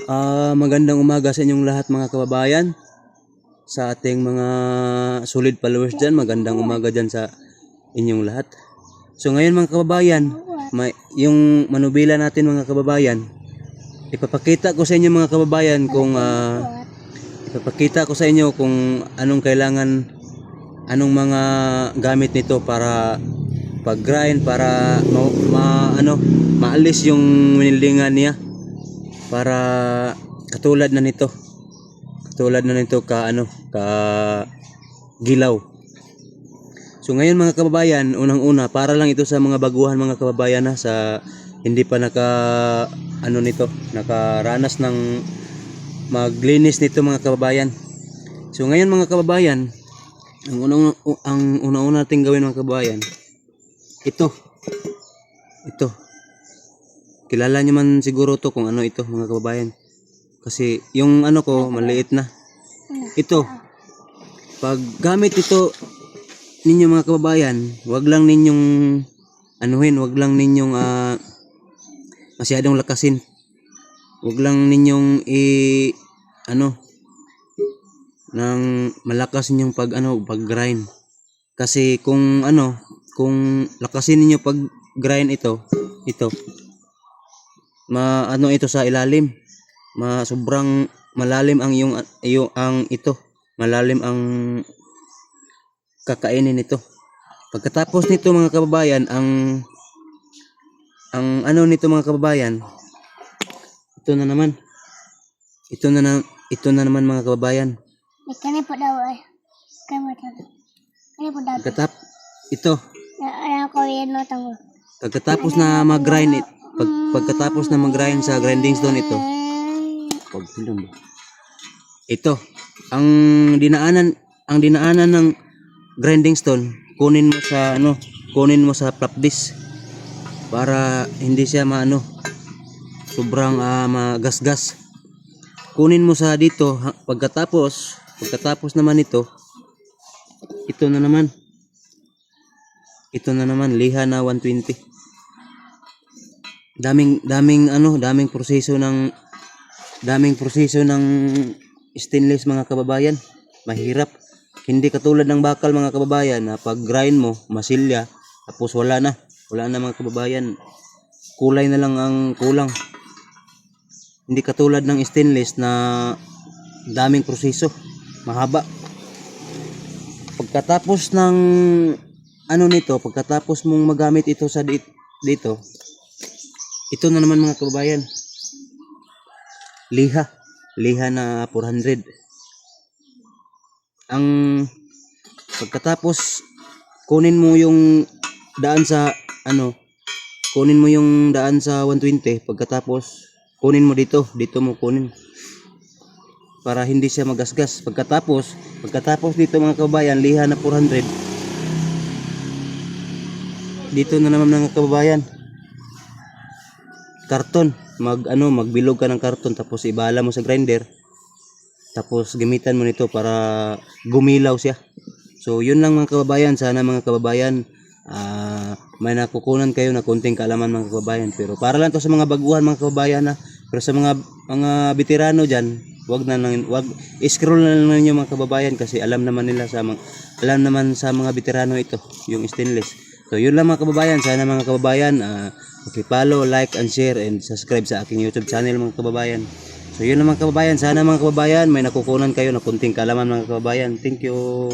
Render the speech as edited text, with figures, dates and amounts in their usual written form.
Magandang umaga sa inyong lahat mga kababayan. Sa ating mga solid followers dyan, magandang umaga dyan sa inyong lahat. So ngayon mga kababayan, yung manubila natin mga kababayan, ipapakita ko sa inyo mga kababayan ipapakita ko sa inyo kung anong kailangan, anong mga gamit nito para pag-grind, para maalis yung winilingan niya. Para katulad na nito ka gilaw. So ngayon mga kababayan, unang-una para lang ito sa mga baguhan mga kababayan sa hindi pa nakaranas ng maglinis nito mga kababayan. So ngayon mga kababayan, ang una-una nating gawin mga kababayan, ito kilala nyo man siguro to kung ano ito mga kababayan, kasi yung ko maliit na. Ito, pag gamit ito ninyo mga kababayan, wag lang ninyong wag lang ninyong masyadong lakasin. Wag lang ninyong nang malakas ninyong pag grind. Kasi kung lakasin niyo pag grind ito ito sa ilalim, sobrang malalim malalim ang kakainin nito. Pagkatapos nito mga kababayan, ang nito mga kababayan, ito na naman mga kababayan. Kani po daw ay. Kani po daw. Pagkatapos na mag-grind pagkatapos na mag-grind sa grinding stone ito ang dinaanan ng grinding stone, kunin mo sa flap disk para hindi siya sobrang magasgas. Kunin mo sa dito pagkatapos naman ito na naman liha na 120. daming proseso ng stainless mga kababayan. Mahirap, hindi katulad ng bakal mga kababayan na pag grind mo masilya tapos wala na mga kababayan, kulay na lang ang kulang. Hindi katulad ng stainless na daming proseso, mahaba. Pagkatapos ng pagkatapos mong magamit ito sa dito, ito na naman mga kababayan, liha na 400. Ang pagkatapos kunin mo yung daan sa 120. Pagkatapos kunin mo dito mo kunin para hindi siya magasgas. Pagkatapos dito mga kababayan, liha na 400. Dito na naman mga kababayan, karton, magbilog ka ng karton tapos ibala mo sa grinder, tapos gamitan mo nito para gumilaw siya. So yun lang mga kababayan. Sana mga kababayan may nakukunan kayo na konting kaalaman mga kababayan, pero para lang to sa mga baguhan mga kababayan pero sa mga veterano dyan, wag scroll na lang ninyo mga kababayan, kasi alam naman sa mga veterano ito yung stainless. So yun lang mga kababayan. Sana mga kababayan follow, like, and share, and subscribe sa aking YouTube channel mga kababayan. So yun lang mga kababayan. Sana mga kababayan may nakukunan kayo na kunting kaalaman mga kababayan. Thank you.